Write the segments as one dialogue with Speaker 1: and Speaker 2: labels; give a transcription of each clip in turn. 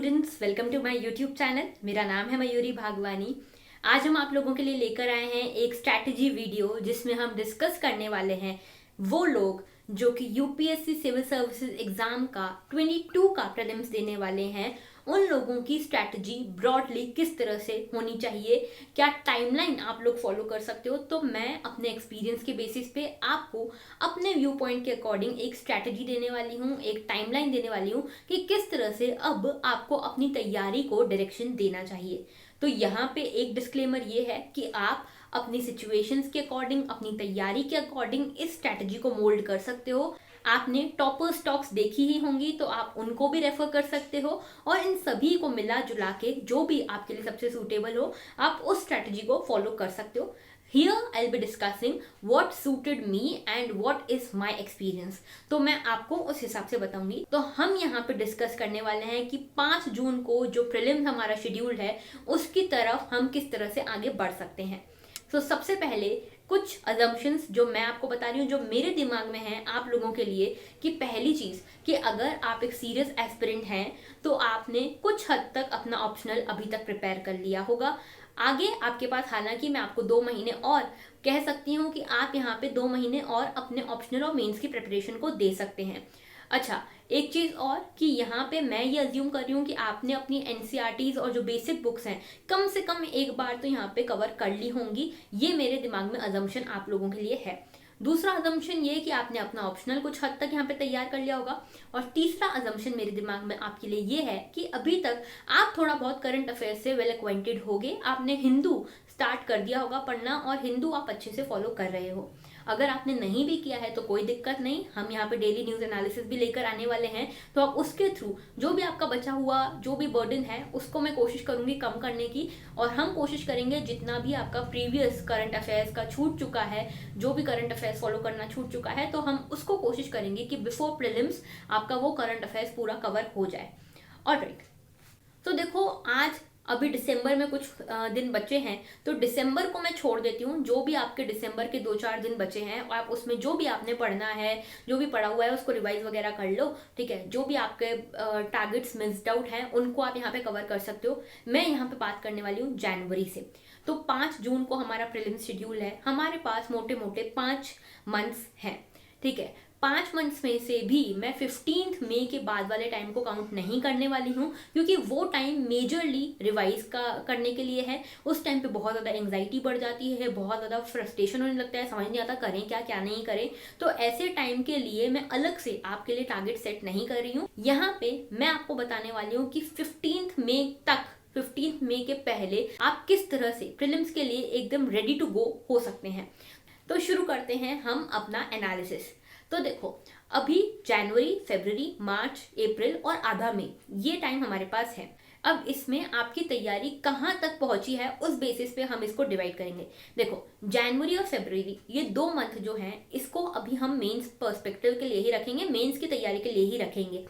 Speaker 1: Students, welcome to my YouTube channel. मेरा नाम है मयूरी भागवानी। आज हम आप लोगों के लिए लेकर आए हैं एक स्ट्रैटेजी वीडियो जिसमें हम डिस्कस करने वाले हैं वो लोग जो कि यूपीएससी सिविल सर्विसेज एग्जाम का 22 का प्रीलिम्स देने वाले हैं। उन लोगों की स्ट्रैटेजी ब्रॉडली किस तरह से होनी चाहिए, क्या टाइमलाइन आप लोग फॉलो कर सकते हो। तो मैं अपने एक्सपीरियंस के बेसिस पे आपको अपने व्यू पॉइंट के अकॉर्डिंग एक स्ट्रैटेजी देने वाली हूँ, एक टाइमलाइन देने वाली हूँ कि किस तरह से अब आपको अपनी तैयारी को डायरेक्शन देना चाहिए। तो यहाँ पे एक डिस्क्लेमर ये है कि आप अपनी सिचुएशंस के अकॉर्डिंग, अपनी तैयारी के अकॉर्डिंग इस स्ट्रैटेजी को मोल्ड कर सकते हो। आपने टॉपर स्टॉक्स देखी ही होंगी तो आप उनको भी रेफर कर सकते हो और इन सभी को मिला जुला के जो भी आपके लिए सबसे सूटेबल हो आप उस स्ट्रैटेजी को फॉलो कर सकते हो। Here I'll be discussing what suited me and what is my experience। तो मैं आपको उस हिसाब से बताऊंगी। तो हम यहाँ पे डिस्कस करने वाले हैं कि 5 जून को जो प्रीलिम्स हमारा शेड्यूल्ड है उसकी तरफ हम किस तरह से आगे बढ़ सकते हैं। तो सबसे पहले कुछ अजम्पशंस जो मैं आपको बता रही हूँ जो मेरे दिमाग में है आप लोगों के लिए, कि पहली चीज़ कि अगर आप एक सीरियस एस्पिरेंट हैं तो आपने कुछ हद तक अपना ऑप्शनल अभी तक प्रिपेयर कर लिया होगा। आगे आपके पास, हालांकि मैं आपको 2 महीने और कह सकती हूँ कि आप यहाँ पे 2 महीने और अपने ऑप्शनल और मेंस की प्रिपरेशन को दे सकते हैं। अच्छा, एक चीज़ और कि यहाँ पे मैं ये अज्यूम कर रही हूँ कि आपने अपनी एनसीईआरटीज और जो बेसिक बुक्स हैं कम से कम एक बार तो यहाँ पे कवर कर ली होंगी। ये मेरे दिमाग में अजम्पशन आप लोगों के लिए है। दूसरा अजम्पशन ये कि आपने अपना ऑप्शनल कुछ हद तक यहाँ पे तैयार कर लिया होगा। और तीसरा अजम्पशन मेरे दिमाग में आपके लिए ये है कि अभी तक आप थोड़ा बहुत करंट अफेयर्स से वेल एक्वेंटेड होगे। आपने हिंदू स्टार्ट कर दिया होगा पढ़ना और हिंदू आप अच्छे से फॉलो कर रहे हो। अगर आपने नहीं भी किया है तो कोई दिक्कत नहीं, हम यहाँ पे डेली न्यूज़ एनालिसिस भी लेकर आने वाले हैं। तो आप उसके थ्रू जो भी आपका बचा हुआ जो भी बर्डन है उसको मैं कोशिश करूंगी कम करने की। और हम कोशिश करेंगे जितना भी आपका प्रीवियस करंट अफेयर्स का छूट चुका है, जो भी करंट अफेयर्स फॉलो करना छूट चुका है, तो हम उसको कोशिश करेंगे कि बिफोर प्रीलिम्स आपका वो करंट अफेयर्स पूरा कवर हो जाए। ऑलराइट, तो देखो आज अभी दिसंबर में कुछ दिन बचे हैं तो दिसंबर को मैं छोड़ देती हूँ। जो भी आपके दिसंबर के 2-4 दिन बचे हैं और आप उसमें जो भी आपने पढ़ना है, जो भी पढ़ा हुआ है उसको रिवाइज वगैरह कर लो, ठीक है। जो भी आपके टारगेट्स मिस्ड आउट हैं उनको आप यहाँ पे कवर कर सकते हो। मैं यहाँ पे बात करने वाली हूँ जनवरी से। तो 5 जून को हमारा प्रीलिम्स शेड्यूल है। हमारे पास मोटे मोटे 5 मंथ्स हैं, ठीक है। 5 मंथ्स में से भी मैं 15 मई के बाद वाले टाइम को काउंट नहीं करने वाली हूँ क्योंकि वो टाइम मेजरली रिवाइज करने के लिए है। उस टाइम पे बहुत ज़्यादा एंग्जाइटी बढ़ जाती है, बहुत ज़्यादा फ्रस्ट्रेशन होने लगता है, समझ नहीं आता करें क्या क्या नहीं करें। तो ऐसे टाइम के लिए मैं अलग से आपके लिए टारगेट सेट नहीं कर रही हूँ। यहाँ पे मैं आपको बताने वाली हूँ कि 15 मई तक, 15 मई के पहले आप किस तरह से प्रीलिम्स के लिए एकदम रेडी टू गो हो सकते हैं। तो शुरू करते हैं हम अपना एनालिसिस। तो देखो, अभी जनवरी, फरवरी, मार्च, अप्रैल और आधा मई ये टाइम हमारे पास है। अब इसमें आपकी तैयारी कहाँ तक पहुंची है उस बेसिस पे हम इसको डिवाइड करेंगे। देखो, जनवरी और फरवरी ये 2 मंथ जो हैं इसको अभी हम मेंस पर्सपेक्टिव के लिए ही रखेंगे, मेंस की तैयारी के लिए ही रखेंगे।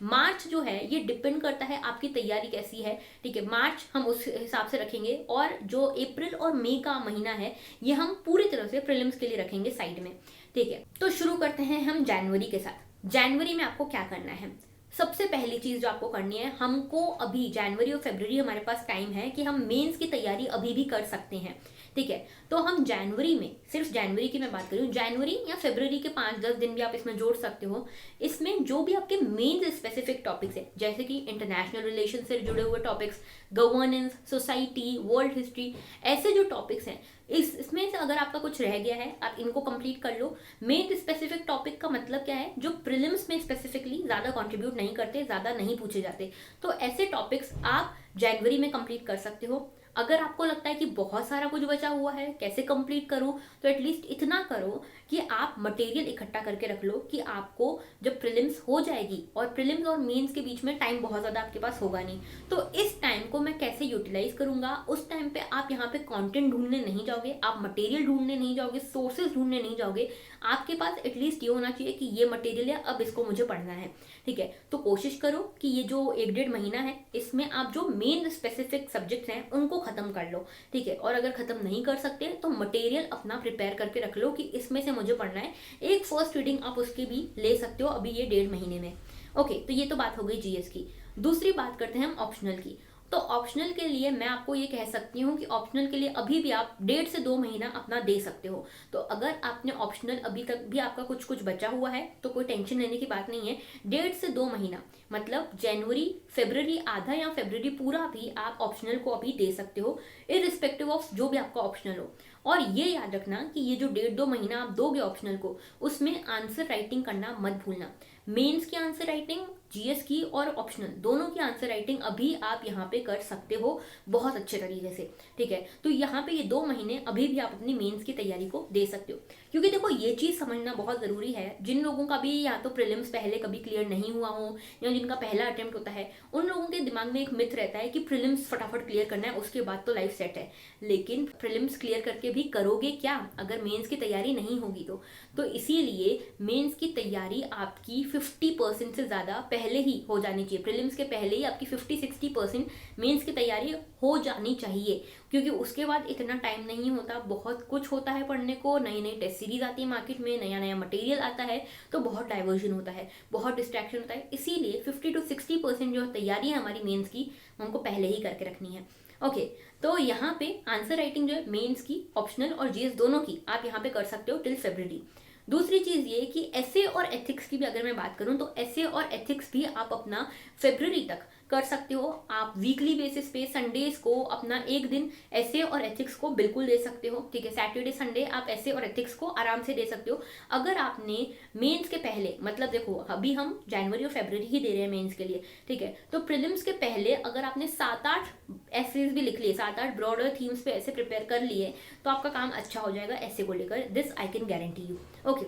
Speaker 1: मार्च जो है ये डिपेंड करता है आपकी तैयारी कैसी है, ठीक है। मार्च हम उस हिसाब से रखेंगे और जो अप्रैल और मई का महीना है ये हम पूरी तरह से प्रीलिम्स के लिए रखेंगे साइड में, ठीक है। तो शुरू करते हैं हम जनवरी के साथ। जनवरी में आपको क्या करना है? सबसे पहली चीज जो आपको करनी है, हमको अभी जनवरी और फरवरी हमारे पास टाइम है कि हम मेंस की तैयारी अभी भी कर सकते हैं, ठीक है। तो हम जनवरी में, सिर्फ जनवरी की मैं बात कर रही हूँ, जनवरी या फरवरी के 5-10 दिन भी आप इसमें जोड़ सकते हो। इसमें जो भी आपके मेन स्पेसिफिक टॉपिक्स है जैसे कि इंटरनेशनल रिलेशन से जुड़े हुए topics, governance, society, world history, ऐसे जो टॉपिक्स हैं इसमें से अगर आपका कुछ रह गया है आप इनको कंप्लीट कर लो। मेन स्पेसिफिक टॉपिक का मतलब क्या है? जो प्रीलिम्स में स्पेसिफिकली ज़्यादा कंट्रीब्यूट नहीं करते, ज़्यादा नहीं पूछे जाते, तो ऐसे टॉपिक्स आप जनवरी में कंप्लीट कर सकते हो। अगर आपको लगता है कि बहुत सारा कुछ बचा हुआ है, कैसे कंप्लीट करूं, तो एटलीस्ट इतना करो कि आप मटेरियल इकट्ठा करके रख लो कि आपको जब प्रीलिम्स हो जाएगी, और प्रीलिम्स और मेंस के बीच में टाइम बहुत ज़्यादा आपके पास होगा नहीं, तो इस टाइम को मैं कैसे यूटिलाइज करूंगा। उस टाइम पे आप यहाँ पे कंटेंट ढूंढने नहीं जाओगे, आप मटेरियल ढूंढने नहीं जाओगे, सोर्सेज ढूंढने नहीं जाओगे। आपके पास एटलीस्ट ये होना चाहिए कि ये मटेरियल है, अब इसको मुझे पढ़ना है, ठीक है। तो कोशिश करो कि ये जो 1-1.5 महीना है इसमें आप जो मेन स्पेसिफिक सब्जेक्ट्स हैं उनको खत्म कर लो, ठीक है। और अगर खत्म नहीं कर सकते तो मटेरियल अपना प्रिपेयर करके रख लो कि इसमें से मुझे पढ़ना है। एक फर्स्ट रीडिंग आप उसकी भी ले सकते हो अभी ये 1.5 महीने में। ओके, तो ये तो बात हो गई जीएस की। दूसरी बात करते हैं हम ऑप्शनल की। तो ऑप्शनल के लिए मैं आपको ये कह सकती हूँ कि ऑप्शनल के लिए अभी भी आप 1.5 से 2 महीना अपना दे सकते हो। तो अगर आपने ऑप्शनल अभी तक भी आपका कुछ कुछ बचा हुआ है तो कोई टेंशन लेने की बात नहीं है। 1.5 से 2 महीना मतलब जनवरी फरवरी आधा या फरवरी पूरा भी आप ऑप्शनल को अभी दे सकते हो, इररिस्पेक्टिव ऑफ जो भी आपका ऑप्शनल हो। और ये याद रखना कि ये जो 1.5-2 महीना आप दोगे ऑप्शनल को, उसमें आंसर राइटिंग करना मत भूलना। मेंस की आंसर राइटिंग, जीएस की और ऑप्शनल दोनों की आंसर राइटिंग अभी आप यहाँ पे कर सकते हो बहुत अच्छे तरीके से, ठीक है। तो यहाँ पे ये 2 महीने अभी भी आप अपनी मेंस की तैयारी को दे सकते हो। क्योंकि देखो ये चीज़ समझना बहुत ज़रूरी है, जिन लोगों का भी या तो प्रीलिम्स पहले कभी क्लियर नहीं हुआ हो या जिनका पहला अटेम्प्ट होता है, उन लोगों के दिमाग में एक मिथ रहता है कि प्रीलिम्स फटाफट क्लियर करना है, उसके बाद तो लाइफ सेट है। लेकिन प्रीलिम्स क्लियर करके भी करोगे क्या अगर मेंस की तैयारी नहीं होगी तो इसीलिए मेंस की तैयारी आपकी 50% से ज़्यादा पहले ही हो जानी चाहिए। प्रीलिम्स के पहले ही आपकी 50-60% मेंस की तैयारी हो जानी चाहिए, क्योंकि उसके बाद इतना टाइम नहीं होता, बहुत कुछ होता है पढ़ने को, नई नई टेस्ट सीरीज आती है मार्केट में, नया नया मटेरियल आता है, तो बहुत डाइवर्जन होता है, बहुत डिस्ट्रैक्शन होता है। इसीलिए 50-60% जो तैयारी है हमारी मेंस की, हमको पहले ही करके रखनी है। ओके, तो यहाँ पे आंसर राइटिंग जो है मेंस की, ऑप्शनल और जीएस दोनों की आप यहाँ पे कर सकते हो टिल फरवरी। दूसरी चीज़ ये कि एसे और एथिक्स की भी अगर मैं बात करूँ तो एसे और एथिक्स भी आप अपना फरवरी तक कर सकते हो। आप वीकली बेसिस पे संडेज को अपना एक दिन एसे और एथिक्स को बिल्कुल दे सकते हो, ठीक है। सैटरडे संडे आप एसे और एथिक्स को आराम से दे सकते हो। अगर आपने मेंस के पहले, मतलब देखो अभी हम जनवरी और फरवरी ही दे रहे हैं मेंस के लिए, ठीक है, तो प्रीलिम्स के पहले अगर आपने 7-8 एसेज भी लिख लिए, 7-8 ब्रॉडर थीम्स पे ऐसे प्रिपेयर कर लिए, तो आपका काम अच्छा हो जाएगा ऐसे को लेकर, this I can guarantee you. Okay,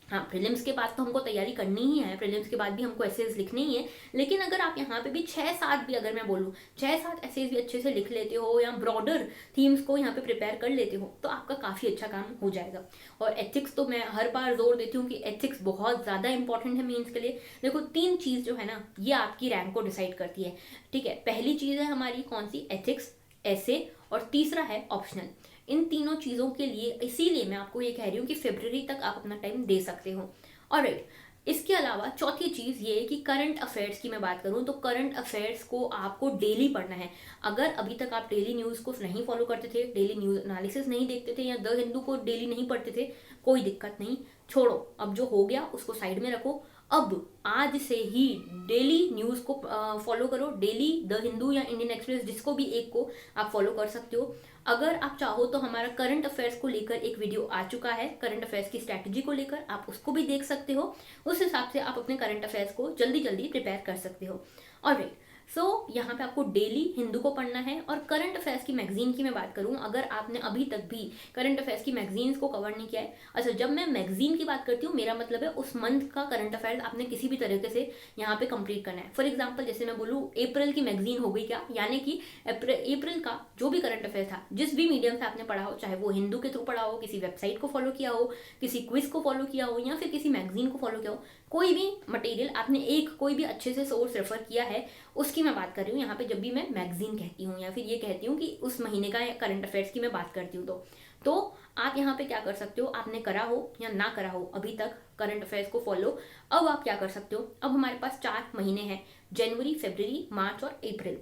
Speaker 1: हाँ, प्रीलिम्स के बाद तो हमको तैयारी करनी ही है, प्रीलिम्स के बाद भी हमको एसेज लिखने ही है, लेकिन अगर आप यहाँ पे भी 6-7 भी, अगर मैं बोलूँ 6-7 एसेज भी अच्छे से लिख लेते हो या ब्रॉडर थीम्स को यहाँ पे प्रिपेयर कर लेते हो, तो आपका काफ़ी अच्छा काम हो जाएगा। और एथिक्स तो मैं हर बार जोर देती हूँ कि एथिक्स बहुत ज़्यादा इंपॉर्टेंट है मेन्स के लिए। देखो 3 चीज़ जो है ना, ये आपकी रैंक को डिसाइड करती है, ठीक है। पहली चीज़ है हमारी कौन सी, एथिक्स, एसे, और तीसरा है ऑप्शनल। इन तीनों चीज़ों के लिए इसीलिए मैं आपको ये कह रही हूँ कि फरवरी तक आप अपना टाइम दे सकते हो। ऑलराइट, इसके अलावा चौथी चीज़ ये है कि करंट अफेयर्स की मैं बात करूँ तो करंट अफेयर्स को आपको डेली पढ़ना है। अगर अभी तक आप डेली न्यूज़ को नहीं फॉलो करते थे, डेली न्यूज़ एनालिसिस नहीं देखते थे या द हिंदू को डेली नहीं पढ़ते थे, कोई दिक्कत नहीं, छोड़ो, अब जो हो गया उसको साइड में रखो। अब आज से ही डेली न्यूज़ को फॉलो करो, डेली द हिंदू या इंडियन एक्सप्रेस, जिसको भी एक को आप फॉलो कर सकते हो। अगर आप चाहो तो हमारा करंट अफेयर्स को लेकर एक वीडियो आ चुका है, करंट अफेयर्स की स्ट्रैटेजी को लेकर, आप उसको भी देख सकते हो। उस हिसाब से आप अपने करंट अफेयर्स को जल्दी जल्दी प्रिपेयर कर सकते हो। ऑलराइट, सो यहाँ पे आपको डेली हिंदू को पढ़ना है। और करंट अफेयर्स की मैगजीन की मैं बात करूँ, अगर आपने अभी तक भी करंट अफेयर्स की मैगजीन्स को कवर नहीं किया है, अच्छा जब मैं मैगजीन की बात करती हूँ मेरा मतलब है उस मंथ का करंट अफेयर्स आपने किसी भी तरीके से यहाँ पे कंप्लीट करना है। फॉर एग्जाम्पल जैसे मैं बोलूँ अप्रैल की मैगजीन हो गई क्या, यानी कि अप्रैल का जो भी करंट अफेयर था, जिस भी मीडियम से आपने पढ़ा हो, चाहे वो हिंदू के थ्रू पढ़ा हो, किसी वेबसाइट को फॉलो किया हो, किसी क्विज को फॉलो किया हो, या फिर किसी मैगजीन को फॉलो किया हो, कोई भी मटेरियल आपने एक कोई भी अच्छे से सोर्स रेफर किया है, उसकी मैं बात कर रही हूँ यहाँ पे। जब भी मैं मैगजीन कहती हूँ या फिर ये कहती हूँ कि उस महीने का करंट अफेयर्स की मैं बात करती हूँ, तो आप यहाँ पे क्या कर सकते हो, आपने करा हो या ना करा हो अभी तक करंट अफेयर्स को फॉलो, अब आप क्या कर सकते हो, अब हमारे पास 4 महीने हैं, जनवरी, फरवरी, मार्च और अप्रैल।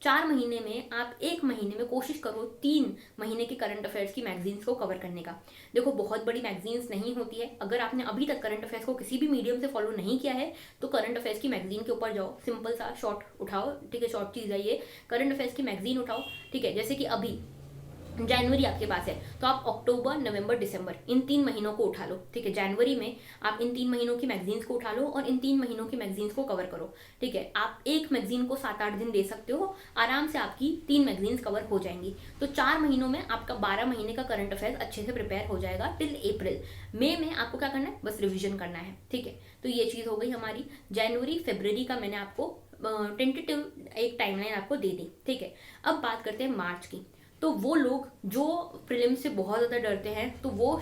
Speaker 1: 4 महीने में आप 1 महीने में कोशिश करो 3 महीने के करंट अफेयर्स की मैगजीन्स को कवर करने का। देखो बहुत बड़ी मैगजीन्स नहीं होती है, अगर आपने अभी तक करंट अफेयर्स को किसी भी मीडियम से फॉलो नहीं किया है तो करंट अफेयर्स की मैगजीन के ऊपर जाओ, सिंपल सा शॉर्ट उठाओ, ठीक है, शॉर्ट चीज़ है ये, करंट अफेयर्स की मैगजीन उठाओ, ठीक है। जैसे कि अभी जनवरी आपके पास है तो आप अक्टूबर, नवंबर, दिसंबर इन 3 महीनों को उठा लो, ठीक है। जनवरी में आप इन 3 महीनों की मैगजीन्स को उठा लो और इन 3 महीनों की मैगजीन्स को कवर करो, ठीक है। आप एक मैगजीन को 7-8 दिन दे सकते हो, आराम से आपकी 3 मैगजीन्स कवर हो जाएंगी। तो 4 महीनों में आपका 12 महीने का करंट अफेयर्स अच्छे से प्रिपेयर हो जाएगा टिल अप्रैल। मई में आपको क्या करना है, बस रिविजन करना है, ठीक है। तो ये चीज़ हो गई हमारी। जनवरी, फरवरी का मैंने आपको टेंटेटिव एक टाइमलाइन आपको दे दी, ठीक है। अब बात करते हैं मार्च की। तो वो लोग जो प्रीलिम्स से बहुत ज़्यादा डरते हैं, तो वो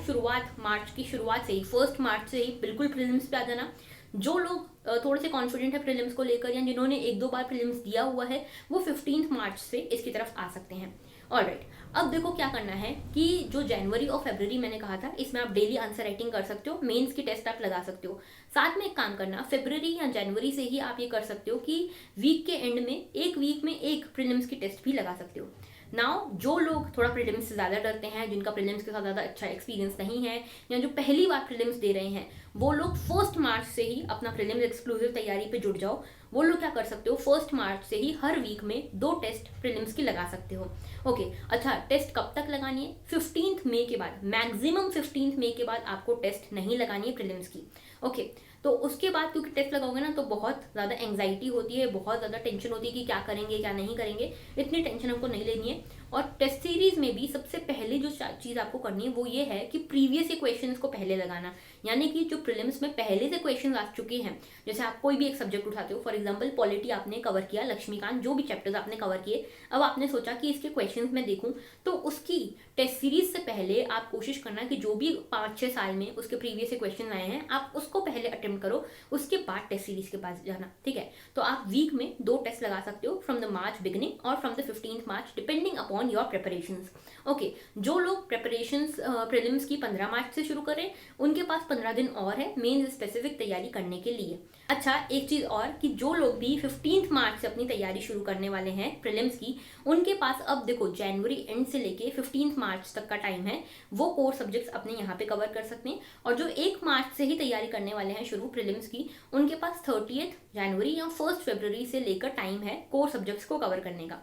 Speaker 1: मार्च की शुरुआत से ही, 1 मार्च से ही बिल्कुल प्रीलिम्स पे आ जाना। जो लोग थोड़े से कॉन्फिडेंट है प्रीलिम्स को लेकर या जिन्होंने 1-2 बार प्रीलिम्स दिया हुआ है, वो 15 मार्च से इसकी तरफ आ सकते हैं। ऑलराइट, अब देखो क्या करना है कि जो जनवरी और फरवरी मैंने कहा था, इसमें आप डेली आंसर राइटिंग कर सकते हो, मेंस की टेस्ट आप लगा सकते हो। साथ में एक काम करना, फरवरी या जनवरी से ही आप ये कर सकते हो कि वीक के एंड में, एक वीक में एक प्रीलिम्स की टेस्ट भी लगा सकते हो। नाउ जो लोग थोड़ा प्रीलिम्स से ज़्यादा डरते हैं, जिनका प्रीलिम्स के साथ ज़्यादा अच्छा एक्सपीरियंस नहीं है, या जो पहली बार प्रीलिम्स दे रहे हैं, वो लोग 1 मार्च से ही अपना प्रीलिम्स एक्सक्लूसिव तैयारी पे जुट जाओ। वो लोग क्या कर सकते हो, 1 मार्च से ही हर वीक में 2 टेस्ट प्रीलिम्स की लगा सकते हो। ओके, अच्छा, टेस्ट कब तक लगानी है? 15 मई के बाद, मैक्सिमम 15 मई के बाद आपको टेस्ट नहीं लगानी है प्रीलिम्स की। ओके, तो उसके बाद क्योंकि टेस्ट लगाओगे ना तो बहुत ज़्यादा एंग्जाइटी होती है, बहुत ज़्यादा टेंशन होती है कि क्या करेंगे क्या नहीं करेंगे। इतनी टेंशन हमको नहीं लेनी है। और टेस्ट सीरीज में भी सबसे पहले जो चीज़ आपको करनी है वो ये है कि प्रीवियस क्वेश्चंस को पहले लगाना, यानी कि जो प्रीलिम्स में पहले से क्वेश्चंस आ चुके हैं, जैसे आप कोई भी एक सब्जेक्ट उठाते हो, फॉर एग्जांपल पॉलिटी आपने कवर किया, लक्ष्मीकांत, जो भी चैप्टर्स आपने कवर किए, अब आपने सोचा कि इसके क्वेश्चंस मैं देखूं, तो उसकी टेस्ट सीरीज से पहले आप कोशिश करना कि जो भी 5-6 साल में उसके प्रीवियस क्वेश्चन आए हैं आप उसको पहले अटेम्प्ट करो, उसके बाद टेस्ट सीरीज के पास जाना। ठीक है, तो आप वीक में 2 टेस्ट लगा सकते हो, फ्रॉम द मार्च बिगिनिंग और from the 15 March, depending upon your preparations. Okay, जो लोग प्रिपरेशंस प्रीलिम्स की 15 मार्च से शुरू करें, उनके पास 15 दिन और है मेंस स्पेसिफिक तैयारी करने के लिए। अच्छा, एक चीज़ और कि जो लोग भी 15 मार्च से अपनी तैयारी शुरू करने वाले हैं प्रीलिम्स की, उनके पास अब देखो जनवरी एंड से लेके 15 मार्च तक का टाइम है, वो कोर सब्जेक्ट्स अपने यहाँ पे कवर कर सकते हैं। और जो 1 मार्च से ही तैयारी करने वाले हैं शुरू प्रीलिम्स की, उनके पास 30 जनवरी या 1 फरवरी से लेकर टाइम है कोर सब्जेक्ट्स को कवर करने का।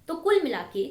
Speaker 1: तो कुल मिला के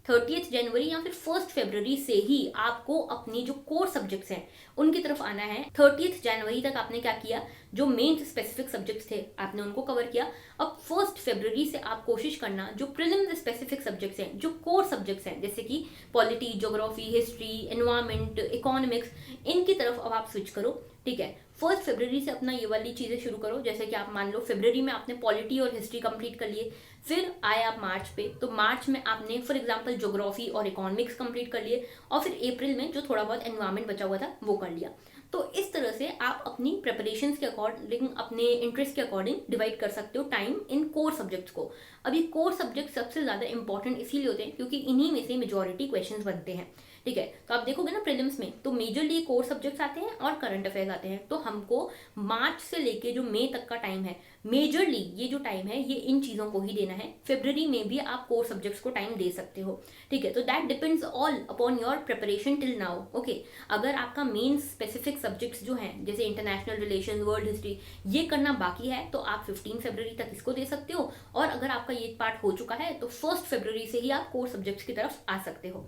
Speaker 1: 30 जनवरी या फिर 1 फरवरी से ही आपको अपनी जो कोर सब्जेक्ट्स हैं उनकी तरफ आना है। 30 जनवरी तक आपने क्या किया, जो मेन स्पेसिफिक सब्जेक्ट्स थे आपने उनको कवर किया। अब 1 फरवरी से आप कोशिश करना जो प्रीलिम्स स्पेसिफिक सब्जेक्ट्स हैं, जो कोर सब्जेक्ट्स हैं, जैसे कि polity, geography, history, environment, economics, इनकी तरफ अब आप स्विच करो। ठीक है, 1 फरवरी से अपना ये वाली चीज़ें शुरू करो। जैसे कि आप मान लो फरवरी में आपने पॉलिटी और हिस्ट्री कंप्लीट कर लिए, फिर आए आप मार्च पे, तो मार्च में आपने फॉर एग्जांपल ज्योग्राफी और इकोनॉमिक्स कंप्लीट कर लिए, और फिर अप्रैल में जो थोड़ा बहुत एनवायरमेंट बचा हुआ था वो कर लिया। तो इस तरह से आप अपनी प्रिपरेशंस के अकॉर्डिंग, अपने इंटरेस्ट के अकॉर्डिंग डिवाइड कर सकते हो टाइम इन कोर सब्जेक्ट्स को। अब ये कोर सब्जेक्ट सबसे ज़्यादा इंपॉर्टेंट इसीलिए होते हैं क्योंकि इन्हीं में से मेजॉरिटी क्वेश्चंस बनते हैं। ठीक है, तो आप देखोगे ना प्रीलिम्स में तो मेजरली कोर सब्जेक्ट्स आते हैं और करंट अफेयर्स आते हैं। तो हमको मार्च से लेके जो मई तक का टाइम है, मेजरली ये जो टाइम है ये इन चीज़ों को ही देना है। फरवरी में भी आप कोर सब्जेक्ट्स को टाइम दे सकते हो। ठीक है, तो that depends all upon your preparation till now. Okay, अगर आपका मेन स्पेसिफिक सब्जेक्ट्स जो हैं जैसे इंटरनेशनल रिलेशन, वर्ल्ड हिस्ट्री, ये करना बाकी है तो आप 15 फरवरी तक इसको दे सकते हो। और अगर आपका ये पार्ट हो चुका है तो 1 फरवरी से ही आप कोर सब्जेक्ट्स की तरफ आ सकते हो।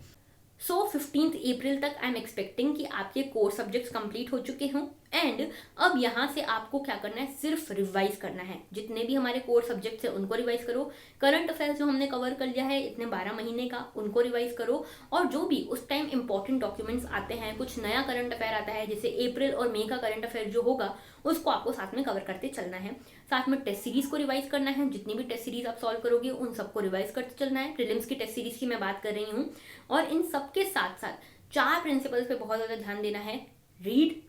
Speaker 1: सो 15 अप्रैल तक आई एम एक्सपेक्टिंग कि आपके कोर सब्जेक्ट्स कंप्लीट हो चुके हों। एंड अब यहाँ से आपको क्या करना है, सिर्फ रिवाइज करना है। जितने भी हमारे कोर सब्जेक्ट्स हैं उनको रिवाइज करो। करंट अफेयर्स जो हमने कवर कर लिया है इतने 12 महीने का, उनको रिवाइज करो। और जो भी उस टाइम इंपॉर्टेंट डॉक्यूमेंट्स आते हैं, कुछ नया करंट अफेयर आता है, जैसे अप्रैल और मई का करंट अफेयर जो होगा उसको आपको साथ में कवर करते चलना है। साथ में टेस्ट सीरीज को रिवाइज करना है। जितनी भी टेस्ट सीरीज आप सॉल्व करोगे उन सबको रिवाइज करते चलना है। प्रीलिम्स की टेस्ट सीरीज की मैं बात कर रही हूँ। और इन सबके साथ साथ 4 प्रिंसिपल्स पे बहुत ज़्यादा ध्यान देना है। Read,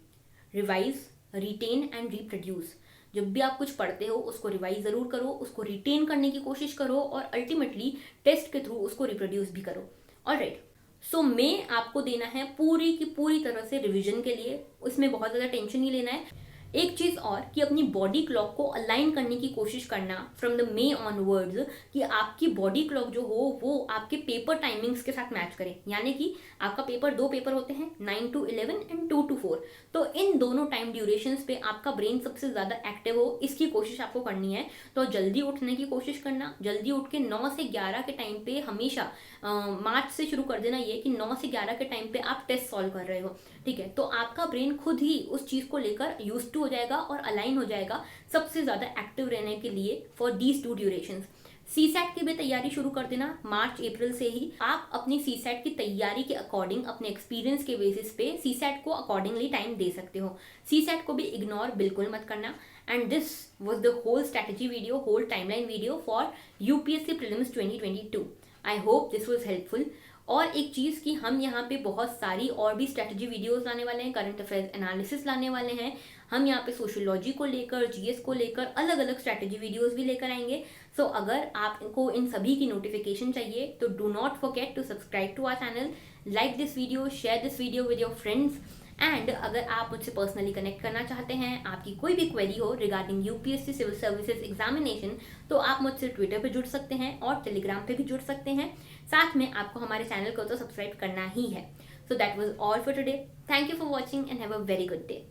Speaker 1: revise, retain and reproduce. जब भी आप कुछ पढ़ते हो उसको रिवाइज ज़रूर करो, उसको रिटेन करने की कोशिश करो और अल्टीमेटली टेस्ट के थ्रू उसको रिप्रोड्यूस भी करो। ऑलराइट, सो मैं आपको देना है पूरी की पूरी तरह से रिवीजन के लिए, उसमें बहुत ज़्यादा टेंशन नहीं लेना है। एक चीज़ और कि अपनी बॉडी क्लॉक को अलाइन करने की कोशिश करना फ्रॉम द मे ऑनवर्ड्स, कि आपकी बॉडी क्लॉक जो हो वो आपके पेपर टाइमिंग्स के साथ मैच करे। यानी कि आपका पेपर 2 पेपर होते हैं, 9 to 11 एंड 2 to 4। तो इन दोनों टाइम ड्यूरेशंस पे आपका ब्रेन सबसे ज़्यादा एक्टिव हो, इसकी कोशिश आपको करनी है। तो जल्दी उठने की कोशिश करना, जल्दी उठ के 9 से 11 के टाइम पे हमेशा मार्च से शुरू कर देना ये कि 9 से 11 के टाइम पे आप टेस्ट सॉल्व कर रहे हो। ठीक है, तो आपका ब्रेन खुद ही उस चीज़ को लेकर यूज टू हो जाएगा और अलाइन हो जाएगा सबसे ज़्यादा एक्टिव रहने के लिए फॉर दीज 2 ड्यूरेशंस। सीसैट की भी तैयारी शुरू कर देना मार्च अप्रैल से ही। आप अपनी सीसैट की तैयारी के अकॉर्डिंग, अपने एक्सपीरियंस के बेसिस पे सीसैट को अकॉर्डिंगली टाइम दे सकते हो। सीसैट को भी इग्नोर बिल्कुल मत करना। And this was the whole strategy video, whole timeline video for UPSC prelims 2022। I hope this was helpful. और एक चीज़ कि हम यहाँ पे बहुत सारी और भी स्ट्रेटजी वीडियोस लाने वाले हैं, करंट अफेयर्स एनालिसिस लाने वाले हैं, हम यहाँ पे सोशियोलॉजी को लेकर, जीएस को लेकर अलग अलग स्ट्रेटजी वीडियोस भी लेकर आएंगे। सो अगर आपको इन सभी की नोटिफिकेशन चाहिए तो do not forget to subscribe to our channel, like this video, share this video with your friends. And अगर आप मुझसे पर्सनली कनेक्ट करना चाहते हैं, आपकी कोई भी क्वेरी हो regarding UPSC civil services examination, तो आप मुझसे ट्विटर पे जुड़ सकते हैं और टेलीग्राम पे भी जुड़ सकते हैं। साथ में आपको हमारे चैनल को तो सब्सक्राइब करना ही है। So that was all for today. Thank you for watching and have a very good day.